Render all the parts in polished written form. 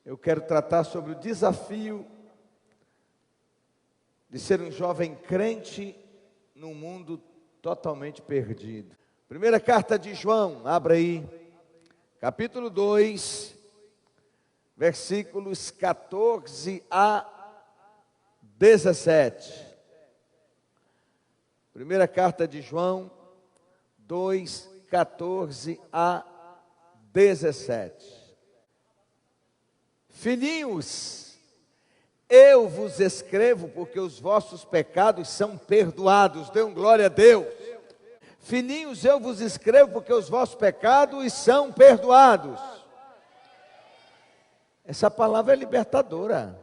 Eu quero tratar sobre o desafio de ser um jovem crente num mundo totalmente perdido. Primeira carta de João, abra aí, capítulo 2, versículos 14 a 17. Primeira carta de João 2, 14 a 17. Filhinhos, eu vos escrevo porque os vossos pecados são perdoados. Dê glória a Deus. Filhinhos, eu vos escrevo porque os vossos pecados são perdoados. Essa palavra é libertadora.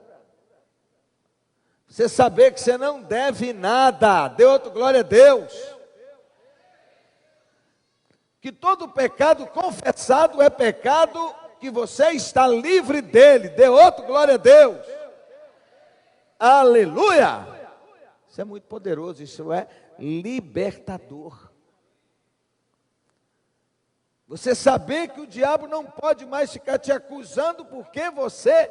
Você saber que você não deve nada. Dê outro glória a Deus. Que todo pecado confessado é pecado que você está livre dele. Dê outro glória a Deus. Aleluia. Isso é muito poderoso, isso é libertador. Você saber que o diabo não pode mais ficar te acusando porque você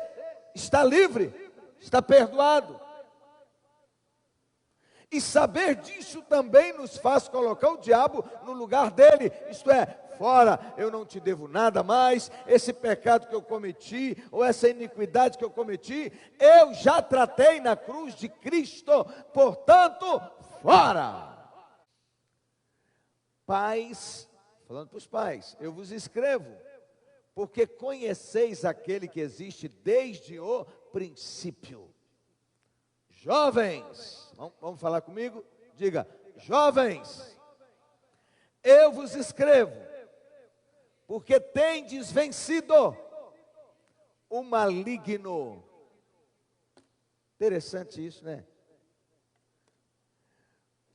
está livre, está perdoado. E saber disso também nos faz colocar o diabo no lugar dele, isto é, fora, eu não te devo nada mais, esse pecado que eu cometi, ou essa iniquidade que eu cometi, eu já tratei na cruz de Cristo, portanto, fora. Pais, falando para os pais, eu vos escrevo, porque conheceis aquele que existe desde o princípio. Jovens, vamos falar comigo? Diga, jovens, eu vos escrevo, porque tendes vencido o maligno. Interessante isso, né?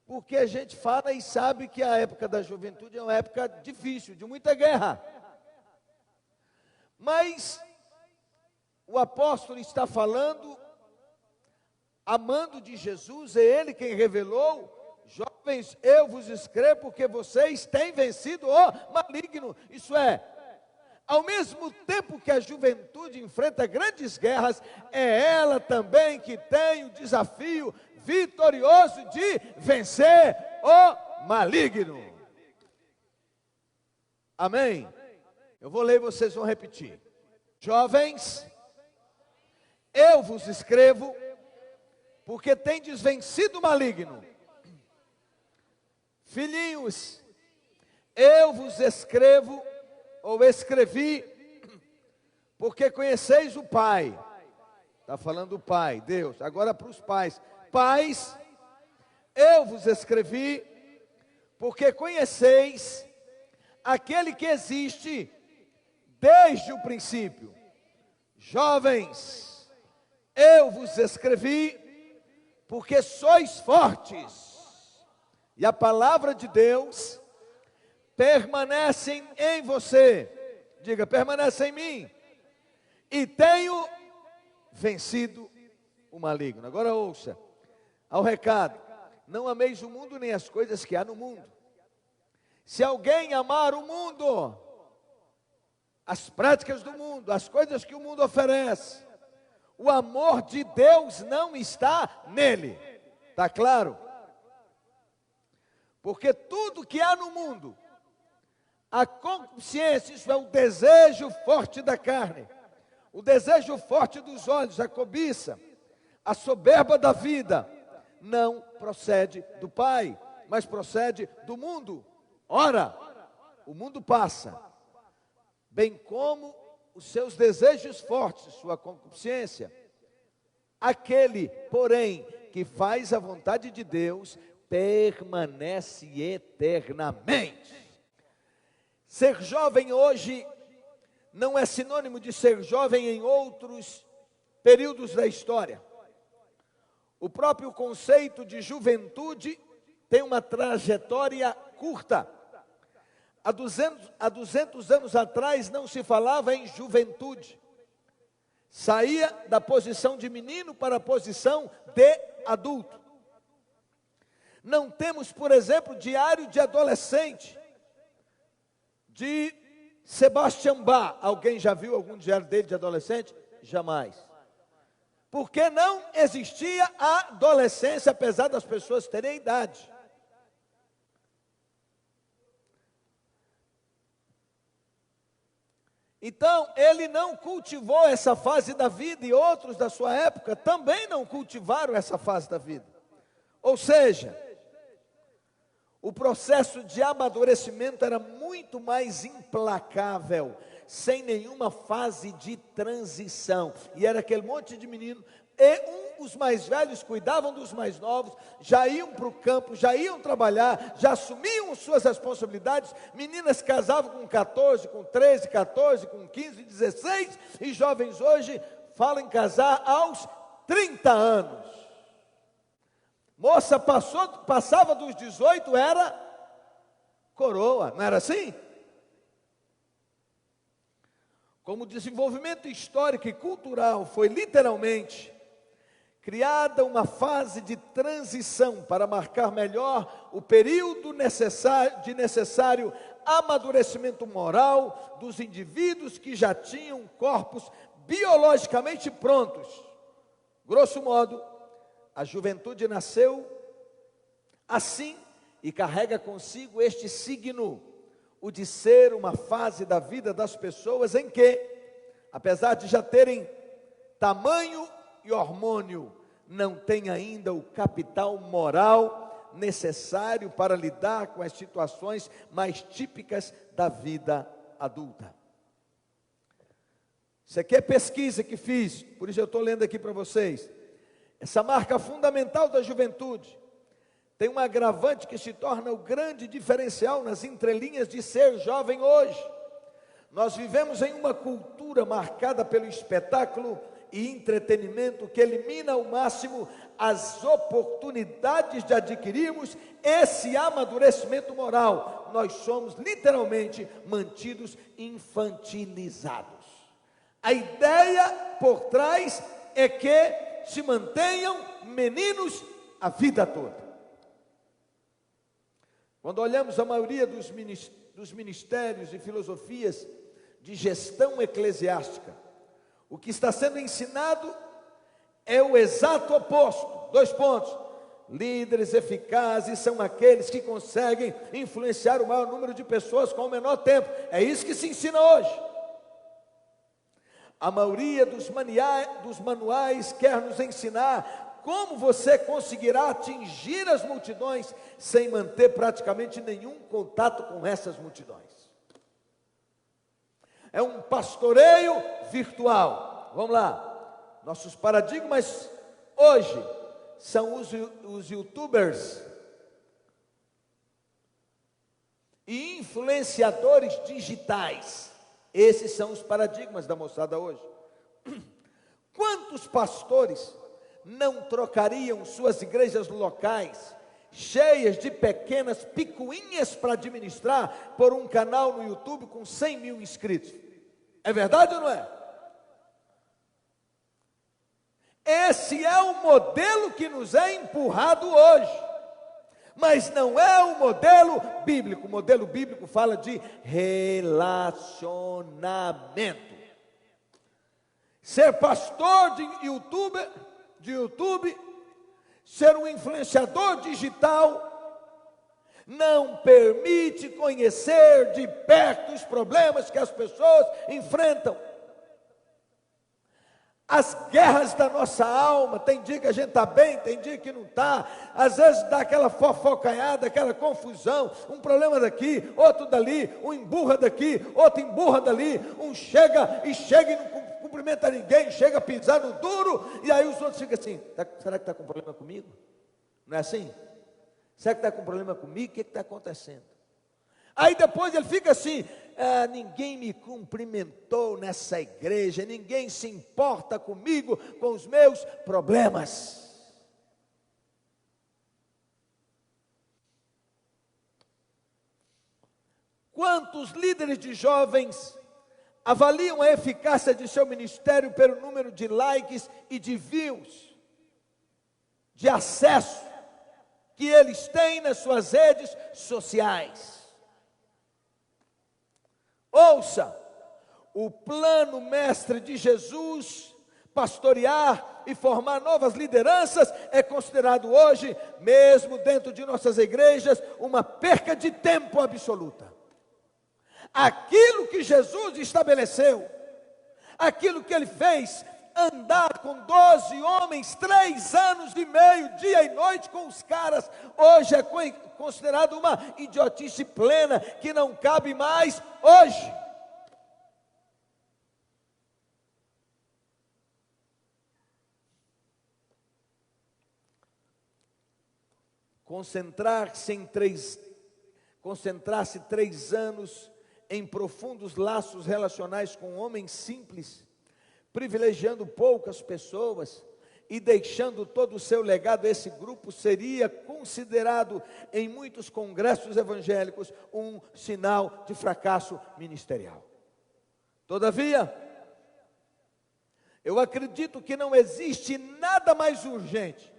Porque a gente fala e sabe que a época da juventude é uma época difícil, de muita guerra. Mas o apóstolo está falando, amando de Jesus, é Ele quem revelou. Jovens, eu vos escrevo porque vocês têm vencido o maligno. Isso é, ao mesmo tempo que a juventude enfrenta grandes guerras, é ela também que tem o desafio vitorioso de vencer o maligno. Amém? Eu vou ler e vocês vão repetir. Jovens, eu vos escrevo porque tendes vencido o maligno. Filhinhos, eu vos escrevo, ou escrevi, porque conheceis o Pai. Está falando do Pai, Deus. Agora para os pais. Pais, eu vos escrevi, porque conheceis aquele que existe desde o princípio. Jovens, eu vos escrevi, porque sois fortes, e a palavra de Deus permanece em você. Diga, permanece em mim, e tenho vencido o maligno. Agora ouça, ao recado, não ameis o mundo nem as coisas que há no mundo. Se alguém amar o mundo, as práticas do mundo, as coisas que o mundo oferece, o amor de Deus não está nele. Está claro? Porque tudo que há no mundo, a concupiscência, isso é o desejo forte da carne, o desejo forte dos olhos, a cobiça, a soberba da vida, não procede do Pai, mas procede do mundo. Ora, o mundo passa, bem como os seus desejos fortes, sua concupiscência. Aquele, porém, que faz a vontade de Deus, permanece eternamente. Ser jovem hoje não é sinônimo de ser jovem em outros períodos da história. O próprio conceito de juventude tem uma trajetória curta. Há 200 anos atrás não se falava em juventude. Saía da posição de menino para a posição de adulto. Não temos, por exemplo, diário de adolescente, de Sebastian Bach. Alguém já viu algum diário dele de adolescente? jamais. Porque não existia a adolescência, apesar das pessoas terem idade. Então, ele não cultivou essa fase da vida e outros da sua época também não cultivaram essa fase da vida. Ou seja, o processo de amadurecimento era muito mais implacável, sem nenhuma fase de transição. E era aquele monte de menino, os mais velhos cuidavam dos mais novos, já iam para o campo, já iam trabalhar, já assumiam suas responsabilidades. Meninas casavam com 14, com 13, 14, com 15, 16, e jovens hoje falam em casar aos 30 anos. Moça passava dos 18, era coroa, não era assim? Como o desenvolvimento histórico e cultural foi literalmente criada uma fase de transição para marcar melhor o período necessário amadurecimento moral dos indivíduos que já tinham corpos biologicamente prontos. Grosso modo, a juventude nasceu assim e carrega consigo este signo, o de ser uma fase da vida das pessoas em que, apesar de já terem tamanho e hormônio, não tem ainda o capital moral necessário para lidar com as situações mais típicas da vida adulta. Isso aqui é pesquisa que fiz, por isso eu estou lendo aqui para vocês. Essa marca fundamental da juventude tem um agravante que se torna o grande diferencial nas entrelinhas de ser jovem hoje. Nós vivemos em uma cultura marcada pelo espetáculo e entretenimento que elimina ao máximo as oportunidades de adquirirmos esse amadurecimento moral. Nós somos literalmente mantidos infantilizados. A ideia por trás é que se mantenham meninos a vida toda. Quando olhamos a maioria dos ministérios e filosofias de gestão eclesiástica, o que está sendo ensinado é o exato oposto. 2 pontos. Líderes eficazes são aqueles que conseguem influenciar o maior número de pessoas com o menor tempo. É isso que se ensina hoje. A maioria dos manuais quer nos ensinar como você conseguirá atingir as multidões sem manter praticamente nenhum contato com essas multidões. É um pastoreio virtual. Vamos lá. Nossos paradigmas hoje são os youtubers e influenciadores digitais. Esses são os paradigmas da moçada hoje. Quantos pastores não trocariam suas igrejas locais, cheias de pequenas picuinhas para administrar, por um canal no YouTube com 100 mil inscritos? É verdade ou não é? Esse é o modelo que nos é empurrado hoje, mas não é o modelo bíblico. O modelo bíblico fala de relacionamento. Ser pastor de YouTube, ser um influenciador digital, não permite conhecer de perto os problemas que as pessoas enfrentam. As guerras da nossa alma, tem dia que a gente está bem, tem dia que não está, às vezes dá aquela fofocanhada, aquela confusão, um problema daqui, outro dali, um emburra daqui, outro emburra dali, um chega e não cumprimenta ninguém, chega pisando duro, e aí os outros ficam assim, será que está com problema comigo? Não é assim? Será que está com problema comigo? O que está acontecendo? Aí depois ele fica assim, ninguém me cumprimentou nessa igreja, ninguém se importa comigo, com os meus problemas. Quantos líderes de jovens avaliam a eficácia de seu ministério pelo número de likes e de views, de acesso que eles têm nas suas redes sociais? Ouça, o plano mestre de Jesus, pastorear e formar novas lideranças, é considerado hoje, mesmo dentro de nossas igrejas, uma perca de tempo absoluta. Aquilo que Jesus estabeleceu, aquilo que ele fez, andar com 12 homens, 3 anos e meio, dia e noite com os caras, hoje é considerado uma idiotice plena, que não cabe mais hoje. Concentrar-se 3 anos em profundos laços relacionais com homens simples, privilegiando poucas pessoas e deixando todo o seu legado a esse grupo, seria considerado em muitos congressos evangélicos um sinal de fracasso ministerial. Todavia, eu acredito que não existe nada mais urgente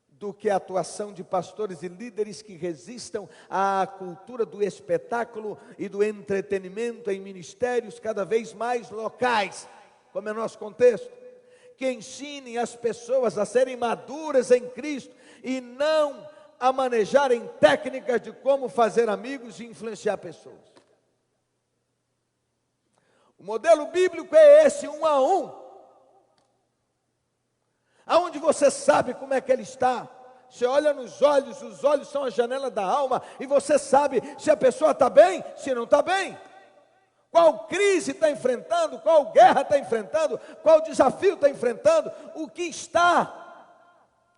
do que a atuação de pastores e líderes que resistam à cultura do espetáculo e do entretenimento em ministérios cada vez mais locais, como é nosso contexto, que ensinem as pessoas a serem maduras em Cristo e não a manejarem técnicas de como fazer amigos e influenciar pessoas. O modelo bíblico é esse, 1 a 1. Aonde você sabe como é que ele está. Você olha nos olhos, os olhos são a janela da alma, e você sabe se a pessoa está bem, se não está bem. Qual crise está enfrentando, qual guerra está enfrentando, qual desafio está enfrentando, o que está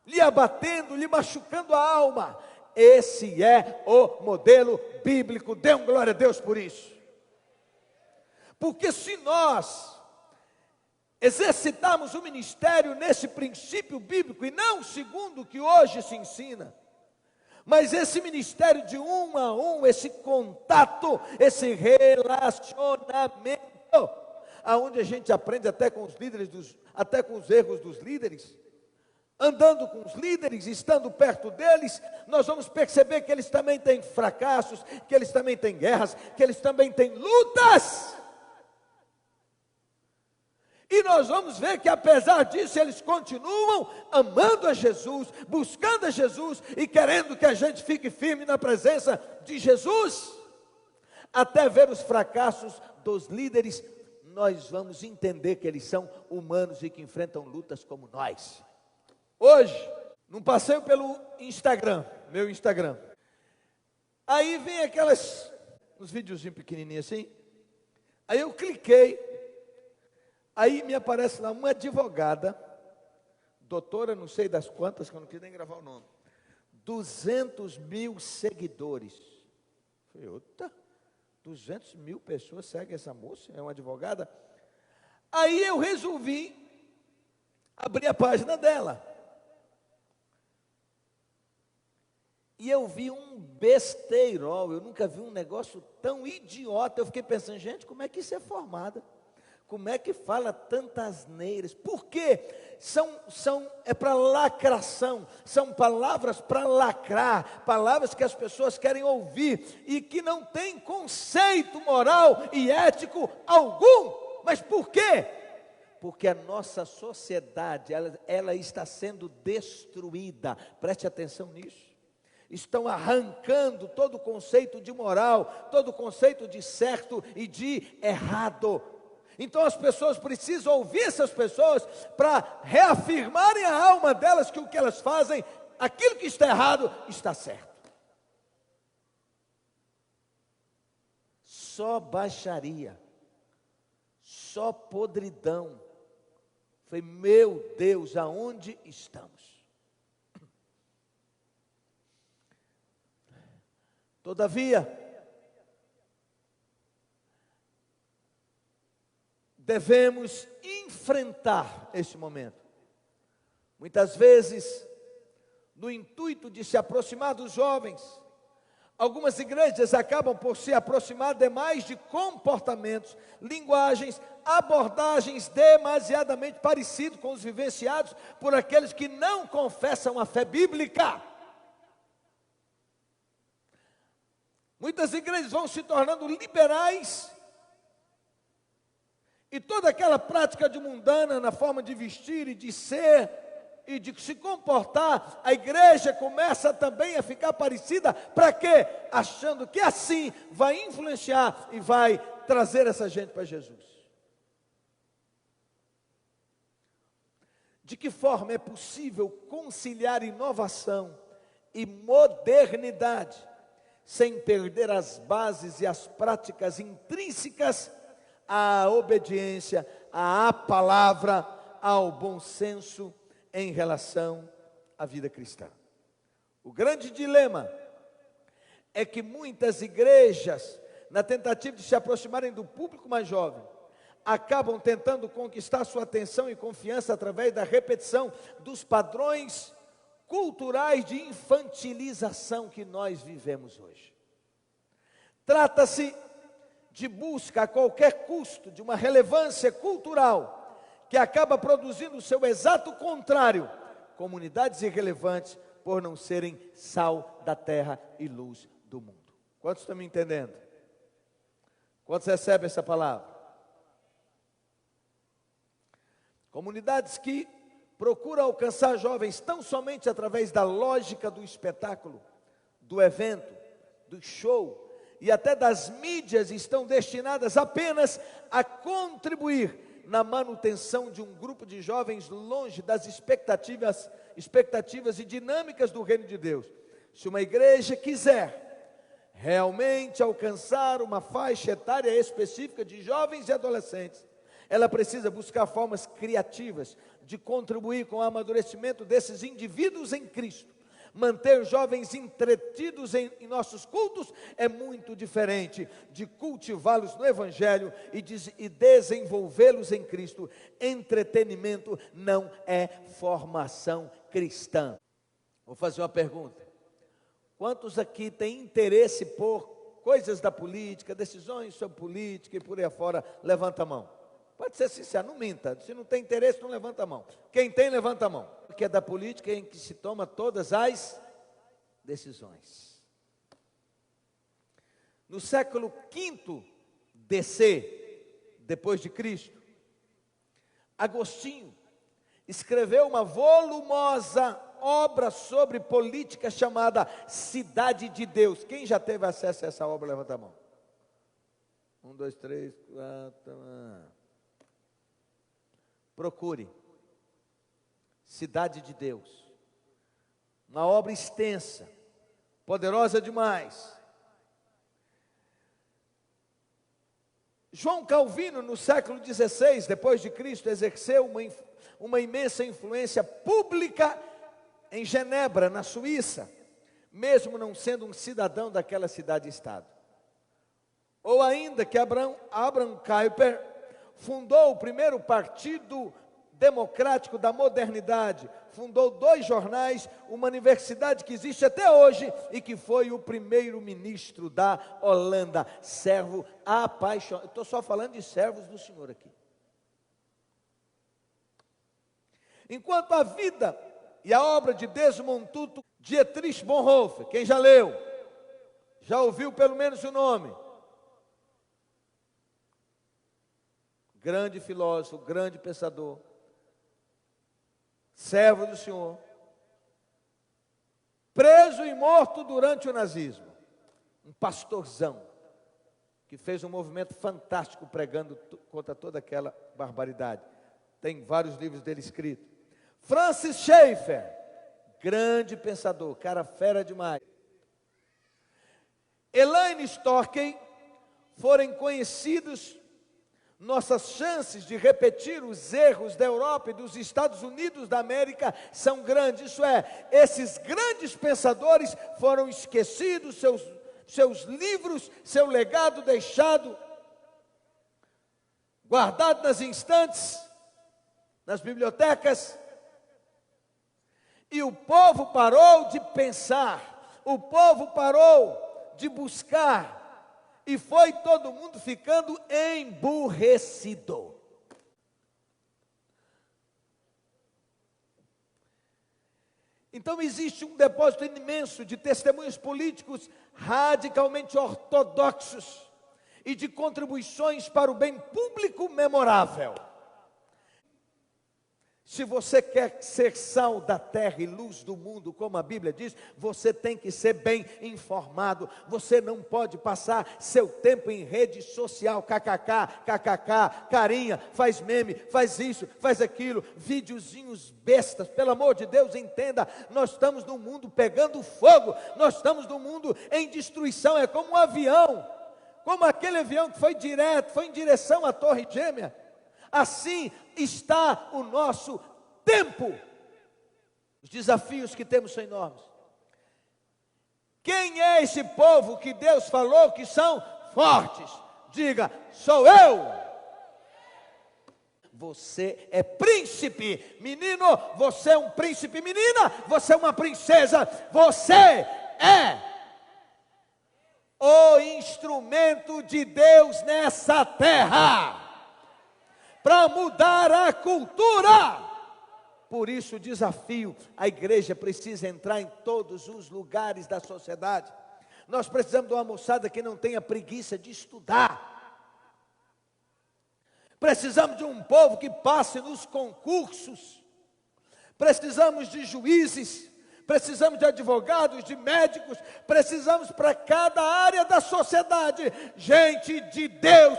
lhe abatendo, lhe machucando a alma. Esse é o modelo bíblico, dê um glória a Deus por isso. Porque se nós exercitarmos o ministério nesse princípio bíblico, e não segundo o que hoje se ensina, mas esse ministério de 1 a 1, esse contato, esse relacionamento, aonde a gente aprende até com os líderes, até com os erros dos líderes, andando com os líderes, estando perto deles, nós vamos perceber que eles também têm fracassos, que eles também têm guerras, que eles também têm lutas. E nós vamos ver que apesar disso, eles continuam amando a Jesus, buscando a Jesus e querendo que a gente fique firme na presença de Jesus. Até ver os fracassos dos líderes, nós vamos entender que eles são humanos e que enfrentam lutas como nós. Hoje, num passeio pelo Instagram, meu Instagram, aí vem uns videozinhos pequenininhos assim, aí eu cliquei. Aí me aparece lá uma advogada, doutora não sei das quantas, que eu não quis nem gravar o nome, 200 mil seguidores. Falei, outra, 200 mil pessoas seguem essa moça, é uma advogada. Aí eu resolvi abrir a página dela. E eu vi um besteirol, eu nunca vi um negócio tão idiota. Eu fiquei pensando, gente, como é que isso é formada? Como é que fala tantas asneiras? Por quê? É para lacração, são palavras para lacrar, palavras que as pessoas querem ouvir e que não têm conceito moral e ético algum. Mas por quê? Porque a nossa sociedade, ela está sendo destruída. Preste atenção nisso. Estão arrancando todo o conceito de moral, todo o conceito de certo e de errado. Então as pessoas precisam ouvir essas pessoas para reafirmarem a alma delas que o que elas fazem, aquilo que está errado, está certo. Só baixaria, só podridão. Falei, meu Deus, aonde estamos? Todavia, devemos enfrentar esse momento. Muitas vezes, no intuito de se aproximar dos jovens, algumas igrejas acabam por se aproximar demais de comportamentos, linguagens, abordagens demasiadamente parecidos com os vivenciados por aqueles que não confessam a fé bíblica. Muitas igrejas vão se tornando liberais, E toda aquela prática de mundana na forma de vestir e de ser e de se comportar, a igreja começa também a ficar parecida. Para quê? Achando que assim vai influenciar e vai trazer essa gente para Jesus. De que forma é possível conciliar inovação e modernidade sem perder as bases e as práticas intrínsecas à obediência, à palavra, ao bom senso em relação à vida cristã? O grande dilema é que muitas igrejas, na tentativa de se aproximarem do público mais jovem, acabam tentando conquistar sua atenção e confiança através da repetição dos padrões culturais de infantilização que nós vivemos hoje. Trata-se de busca a qualquer custo de uma relevância cultural que acaba produzindo o seu exato contrário, comunidades irrelevantes por não serem sal da terra e luz do mundo. Quantos estão me entendendo? Quantos recebem essa palavra? Comunidades que procuram alcançar jovens tão somente através da lógica do espetáculo, do evento, do show e até das mídias, estão destinadas apenas a contribuir na manutenção de um grupo de jovens longe das expectativas e dinâmicas do reino de Deus. Se uma igreja quiser realmente alcançar uma faixa etária específica de jovens e adolescentes, ela precisa buscar formas criativas de contribuir com o amadurecimento desses indivíduos em Cristo. Manter jovens entretidos em nossos cultos é muito diferente de cultivá-los no Evangelho e desenvolvê-los em Cristo. Entretenimento não é formação cristã. Vou fazer uma pergunta. Quantos aqui têm interesse por coisas da política, decisões sobre política e por aí afora? Levanta a mão. Pode ser sincero, não minta. Se não tem interesse, não levanta a mão. Quem tem, levanta a mão. Porque é da política em que se toma todas as decisões. No século V DC, depois de Cristo, Agostinho escreveu uma volumosa obra sobre política chamada Cidade de Deus. Quem já teve acesso a essa obra, levanta a mão. 1, 2, 3, 4... Procure, Cidade de Deus, uma obra extensa, poderosa demais. João Calvino, no século XVI, depois de Cristo, exerceu uma imensa influência pública em Genebra, na Suíça, mesmo não sendo um cidadão daquela cidade-estado. Ou ainda que Abraham Kuyper fundou o primeiro partido democrático da modernidade, fundou 2 jornais, uma universidade que existe até hoje e que foi o primeiro-ministro da Holanda, servo apaixonado. Estou só falando de servos do Senhor aqui. Enquanto a vida e a obra de Desmond Tutu, Dietrich Bonhoeffer, quem já leu, já ouviu pelo menos o nome? Grande filósofo, grande pensador, servo do Senhor, preso e morto durante o nazismo, um pastorzão, que fez um movimento fantástico pregando contra toda aquela barbaridade. Tem vários livros dele escritos. Francis Schaeffer, grande pensador, cara fera demais. Elaine Storkey forem conhecidos. Nossas chances de repetir os erros da Europa e dos Estados Unidos da América são grandes. Isso é, esses grandes pensadores foram esquecidos, seus livros, seu legado deixado, guardado nas estantes, nas bibliotecas. E o povo parou de pensar, o povo parou de buscar, e foi todo mundo ficando emburrecido. Então existe um depósito imenso de testemunhos políticos radicalmente ortodoxos e de contribuições para o bem público memorável. Se você quer ser sal da terra e luz do mundo, como a Bíblia diz, você tem que ser bem informado. Você não pode passar seu tempo em rede social, kkk, carinha, faz meme, faz isso, faz aquilo, videozinhos bestas. Pelo amor de Deus, entenda, nós estamos num mundo pegando fogo, nós estamos num mundo em destruição, é como um avião, como aquele avião que foi em direção à Torre Gêmea. Assim está o nosso tempo. Os desafios que temos são enormes. Quem é esse povo que Deus falou que são fortes? Diga, sou eu. Você é príncipe, menino, você é um príncipe, menina, você é uma princesa, você é o instrumento de Deus nessa terra, para mudar a cultura. Por isso o desafio, a igreja precisa entrar em todos os lugares da sociedade. Nós precisamos de uma moçada que não tenha preguiça de estudar. Precisamos de um povo que passe nos concursos. Precisamos de juízes. Precisamos de advogados, de médicos, precisamos para cada área da sociedade, gente de Deus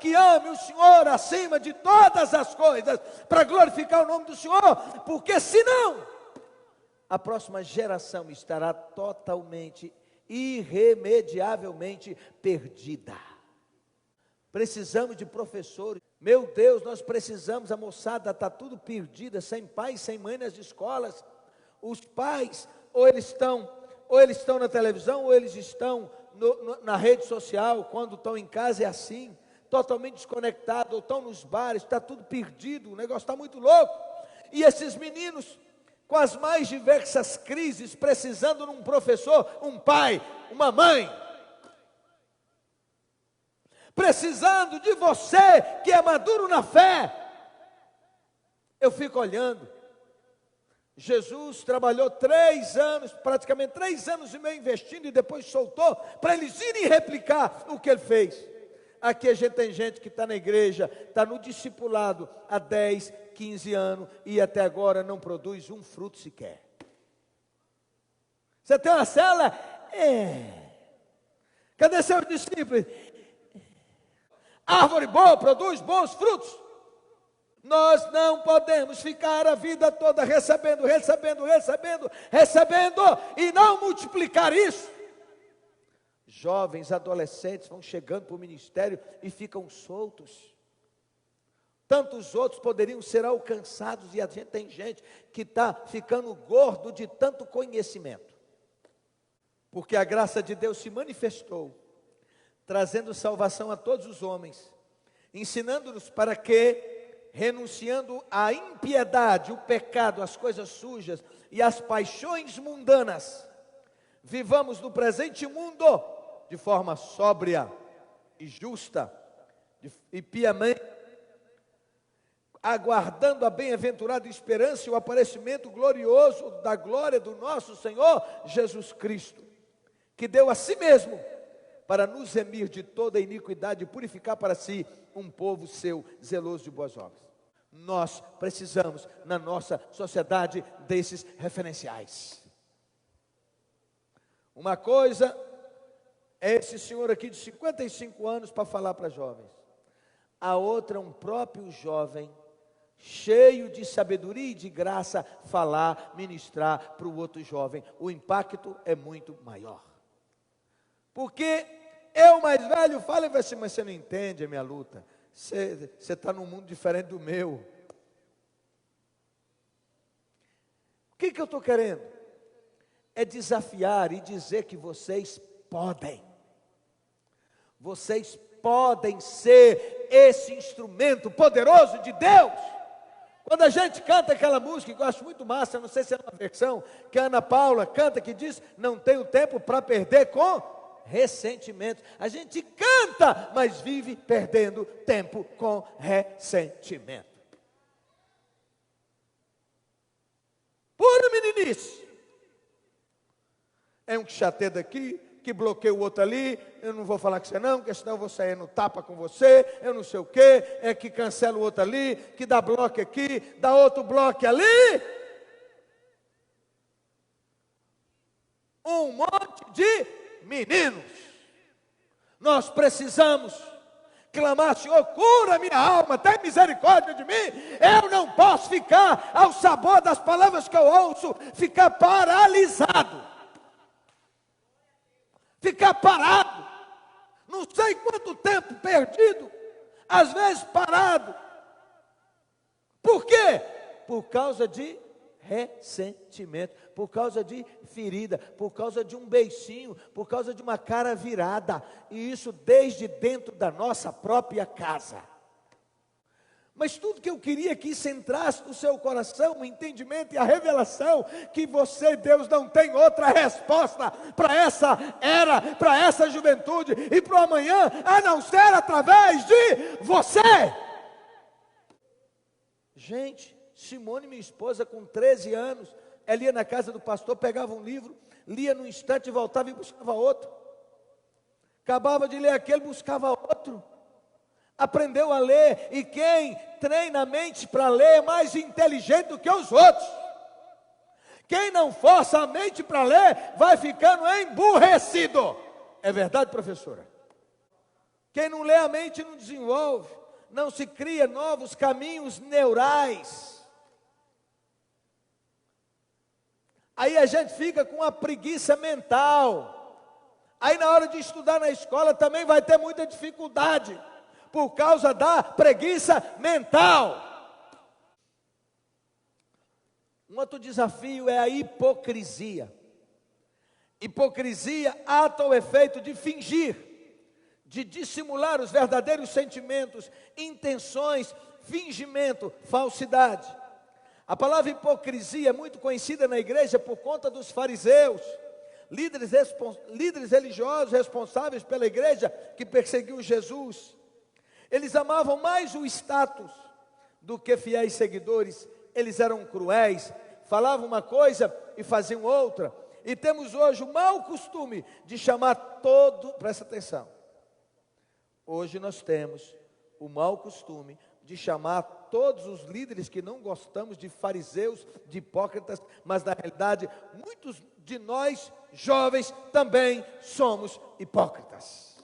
que ame o Senhor acima de todas as coisas, para glorificar o nome do Senhor, porque senão, a próxima geração estará totalmente, irremediavelmente perdida. Precisamos de professores. Meu Deus, nós precisamos, a moçada está tudo perdida, sem pai, sem mãe nas escolas. Os pais, ou eles estão na televisão, ou eles estão na rede social, quando estão em casa é assim, totalmente desconectados, ou estão nos bares, está tudo perdido, o negócio está muito louco. E esses meninos, com as mais diversas crises, precisando de um professor, um pai, uma mãe, precisando de você, que é maduro na fé. Eu fico olhando. Jesus trabalhou 3 anos, praticamente 3 anos e meio investindo, e depois soltou, para eles irem replicar o que ele fez. Aqui a gente tem gente que está na igreja, está no discipulado há 10, 15 anos, e até agora não produz um fruto sequer. Você tem uma célula? Cadê seus discípulos? Árvore boa produz bons frutos. Nós não podemos ficar a vida toda recebendo e não multiplicar isso. Jovens, adolescentes vão chegando para o ministério e ficam soltos. Tantos outros poderiam ser alcançados, e a gente tem gente que está ficando gordo de tanto conhecimento. Porque a graça de Deus se manifestou, trazendo salvação a todos os homens, ensinando-nos para que, renunciando à impiedade, o pecado, as coisas sujas e as paixões mundanas, vivamos no presente mundo de forma sóbria e justa e piamente, aguardando a bem-aventurada esperança e o aparecimento glorioso da glória do nosso Senhor Jesus Cristo, que deu a si mesmo para nos remir de toda iniquidade e purificar para si um povo seu, zeloso de boas obras. Nós precisamos, na nossa sociedade, desses referenciais. Uma coisa é esse senhor aqui de 55 anos para falar para jovens. A outra, um próprio jovem, cheio de sabedoria e de graça, falar, ministrar para o outro jovem. O impacto é muito maior. Porque eu mais velho falo e vai assim, mas você não entende a minha luta. Você está num mundo diferente do meu. O que eu estou querendo? É desafiar e dizer que vocês podem. Vocês podem ser esse instrumento poderoso de Deus. Quando a gente canta aquela música que eu acho muito massa, não sei se é uma versão que a Ana Paula canta, que diz, não tenho tempo para perder com ressentimento. A gente canta, mas vive perdendo tempo com ressentimento. Pura meninice. É um que chateia daqui, que bloqueia o outro ali, eu não vou falar com você não, porque senão eu vou sair no tapa com você, eu não sei o quê, é que cancela o outro ali, que dá bloco aqui, dá outro bloco ali. Um monte de meninos. Nós precisamos clamar: Senhor, cura minha alma, tem misericórdia de mim. Eu não posso ficar ao sabor das palavras que eu ouço, ficar paralisado, ficar parado, não sei quanto tempo perdido, às vezes parado. Por quê? Por causa de ressentimento, por causa de ferida, por causa de um beicinho, por causa de uma cara virada, e isso desde dentro da nossa própria casa. Mas tudo que eu queria que isso entrasse no seu coração, o entendimento e a revelação, que você, Deus, não tem outra resposta para essa era, para essa juventude e para o amanhã, a não ser através de você. Gente, Simone, minha esposa, com 13 anos, ela ia na casa do pastor, pegava um livro, lia num instante, voltava e buscava outro. Acabava de ler aquele, buscava outro. Aprendeu a ler, e quem treina a mente para ler é mais inteligente do que os outros. Quem não força a mente para ler, vai ficando emburrecido. É verdade, professora? Quem não lê a mente não desenvolve, não se cria novos caminhos neurais. Aí a gente fica com uma preguiça mental. Aí na hora de estudar na escola também vai ter muita dificuldade, por causa da preguiça mental. Um outro desafio é a hipocrisia. Hipocrisia, ato ou efeito de fingir, de dissimular os verdadeiros sentimentos, intenções, fingimento, falsidade. A palavra hipocrisia é muito conhecida na igreja por conta dos fariseus, líderes religiosos responsáveis pela igreja que perseguiu Jesus. Eles amavam mais o status do que fiéis seguidores. Eles eram cruéis, falavam uma coisa e faziam outra. E temos hoje o mau costume de chamar presta atenção, hoje nós temos o mau costume de chamar todos os líderes que não gostamos de fariseus, de hipócritas, mas na realidade muitos de nós jovens também somos hipócritas.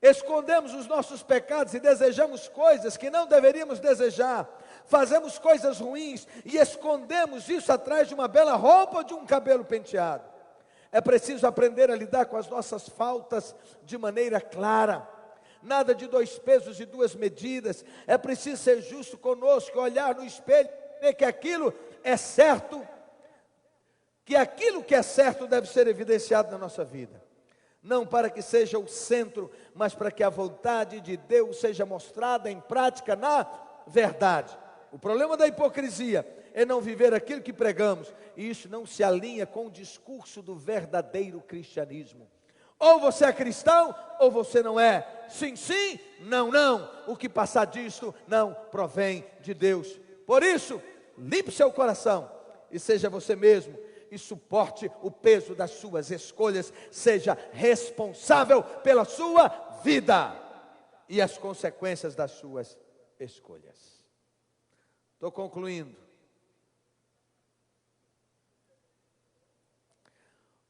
Escondemos os nossos pecados e desejamos coisas que não deveríamos desejar. Fazemos coisas ruins e escondemos isso atrás de uma bela roupa ou de um cabelo penteado. É preciso aprender a lidar com as nossas faltas de maneira clara. Nada de 2 pesos e 2 medidas. É preciso ser justo conosco, olhar no espelho e ver que aquilo é certo, que aquilo que é certo deve ser evidenciado na nossa vida. Não para que seja o centro, mas para que a vontade de Deus seja mostrada em prática na verdade. O problema da hipocrisia é não viver aquilo que pregamos, e isso não se alinha com o discurso do verdadeiro cristianismo. Ou você é cristão, ou você não é. Sim, sim, não, não. O que passar disto não provém de Deus. Por isso, limpe seu coração e seja você mesmo, e suporte o peso das suas escolhas. Seja responsável pela sua vida e as consequências das suas escolhas. Estou concluindo.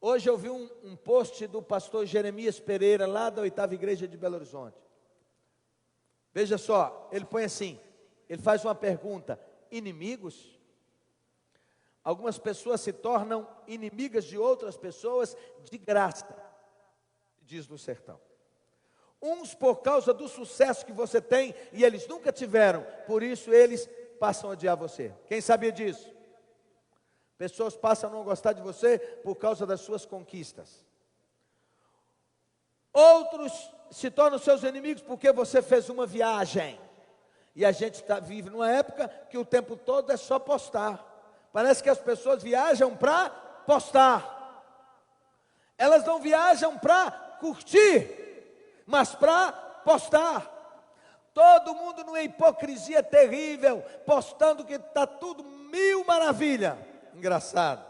Hoje eu vi um post do pastor Jeremias Pereira, lá da 8ª Igreja de Belo Horizonte. Veja só, ele põe assim, ele faz uma pergunta: inimigos? Algumas pessoas se tornam inimigas de outras pessoas de graça, diz no sertão. Uns por causa do sucesso que você tem, e eles nunca tiveram, por isso eles passam a odiar você. Quem sabia disso? Pessoas passam a não gostar de você por causa das suas conquistas. Outros se tornam seus inimigos porque você fez uma viagem. E a gente vive numa época que o tempo todo é só postar. Parece que as pessoas viajam para postar. Elas não viajam para curtir, mas para postar. Todo mundo numa hipocrisia terrível, postando que está tudo mil maravilha. Engraçado.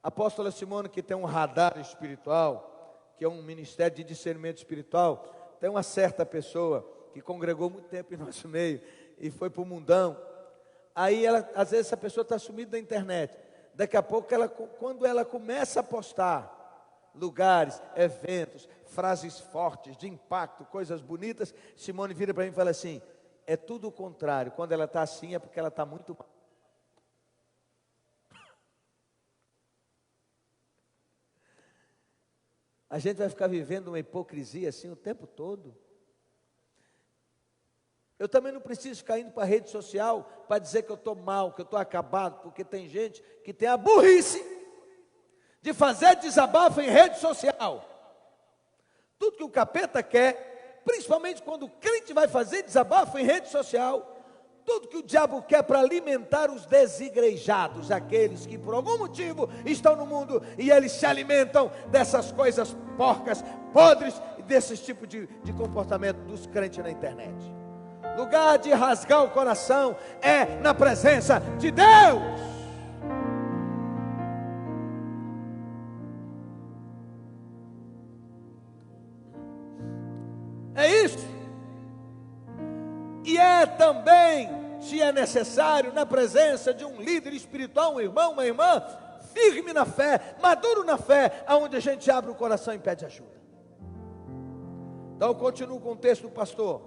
A apóstola Simone, que tem um radar espiritual, que é um ministério de discernimento espiritual, tem uma certa pessoa que congregou muito tempo em nosso meio e foi para o mundão. Aí, às vezes, essa pessoa está sumida da internet. Daqui a pouco, quando ela começa a postar lugares, eventos, frases fortes, de impacto, coisas bonitas, Simone vira para mim e fala assim: é tudo o contrário. Quando ela está assim é porque ela está muito mal. A gente vai ficar vivendo uma hipocrisia assim o tempo todo. Eu também não preciso ficar indo para a rede social para dizer que eu estou mal, que eu estou acabado, porque tem gente que tem a burrice de fazer desabafo em rede social. Tudo que o capeta quer, principalmente quando o crente vai fazer desabafo em rede social, tudo que o diabo quer para alimentar os desigrejados, aqueles que por algum motivo estão no mundo e eles se alimentam dessas coisas porcas, podres, e desse tipo de comportamento dos crentes na internet. Lugar de rasgar o coração é na presença de Deus. É isso. E é também, se é necessário, na presença de um líder espiritual, um irmão, uma irmã, firme na fé, maduro na fé, aonde a gente abre o coração e pede ajuda. Então eu continuo com o texto do pastor.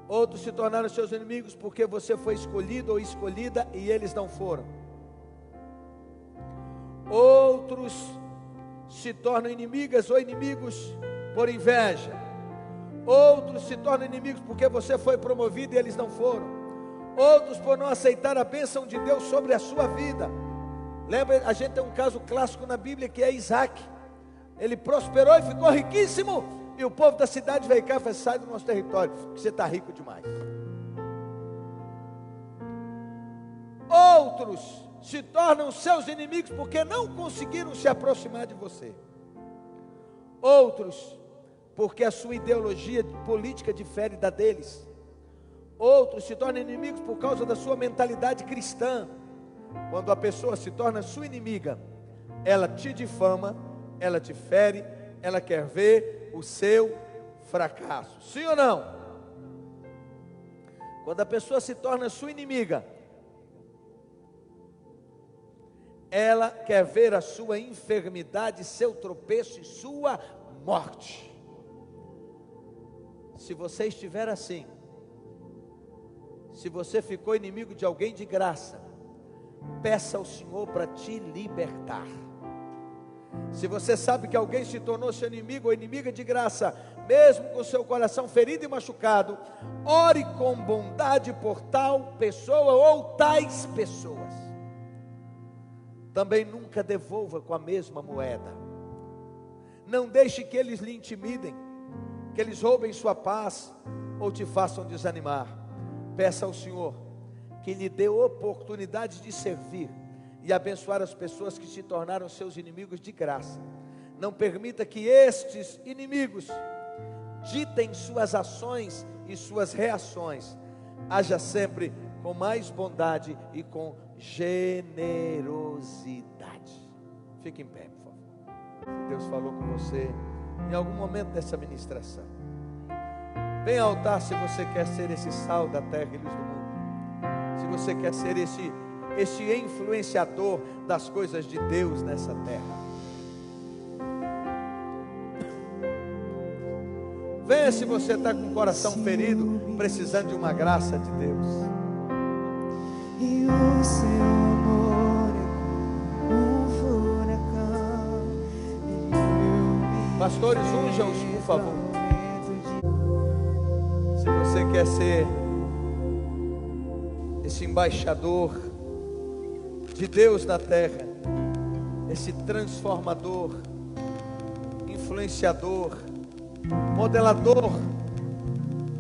Outros se tornaram seus inimigos porque você foi escolhido ou escolhida e eles não foram. Outros se tornam inimigas ou inimigos por inveja. Outros se tornam inimigos porque você foi promovido e eles não foram. Outros por não aceitar a bênção de Deus sobre a sua vida. Lembra, a gente tem um caso clássico na Bíblia que é Isaac. Ele prosperou e ficou riquíssimo. E o povo da cidade veio cá e falou: sai do nosso território, porque você está rico demais. Outros se tornam seus inimigos porque não conseguiram se aproximar de você. Outros porque a sua ideologia política difere da deles. Outros se tornam inimigos por causa da sua mentalidade cristã. Quando a pessoa se torna sua inimiga, ela te difama, ela te fere, ela quer ver o seu fracasso. Sim ou não? Quando a pessoa se torna sua inimiga, ela quer ver a sua enfermidade, seu tropeço e sua morte. Se você estiver assim, se você ficou inimigo de alguém de graça, peça ao Senhor para te libertar. Se você sabe que alguém se tornou seu inimigo ou inimiga de graça, mesmo com seu coração ferido e machucado, ore com bondade por tal pessoa ou tais pessoas. Também nunca devolva com a mesma moeda. Não deixe que eles lhe intimidem, que eles roubem sua paz ou te façam desanimar. Peça ao Senhor que lhe dê oportunidade de servir e abençoar as pessoas que se tornaram seus inimigos de graça. Não permita que estes inimigos ditem suas ações e suas reações. Haja sempre com mais bondade e com generosidade. Fique em pé, por favor. Deus falou com você em algum momento dessa ministração. Venha ao altar se você quer ser esse sal da terra e luz do mundo. Se você quer ser esse influenciador das coisas de Deus nessa terra. Venha se você está com o coração ferido, precisando de uma graça de Deus. E o seu amor é como um furacão. Pastores, unja-os, por favor. Se você quer ser esse embaixador de Deus na terra, esse transformador, influenciador, modelador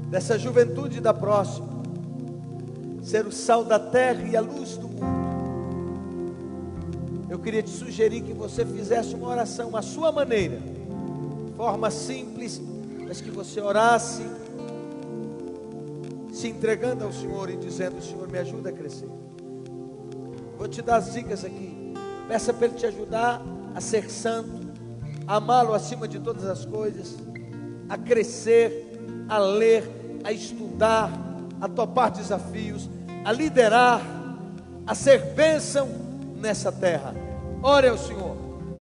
dessa juventude da próxima, ser o sal da terra e a luz do mundo, eu queria te sugerir que você fizesse uma oração à sua maneira, forma simples, mas que você orasse, se entregando ao Senhor e dizendo: Senhor, me ajuda a crescer. Vou te dar as dicas aqui. Peça para Ele te ajudar a ser santo, a amá-lo acima de todas as coisas, a crescer, a ler, a estudar, a topar desafios, a liderar, a ser bênção nessa terra. Ore ao Senhor.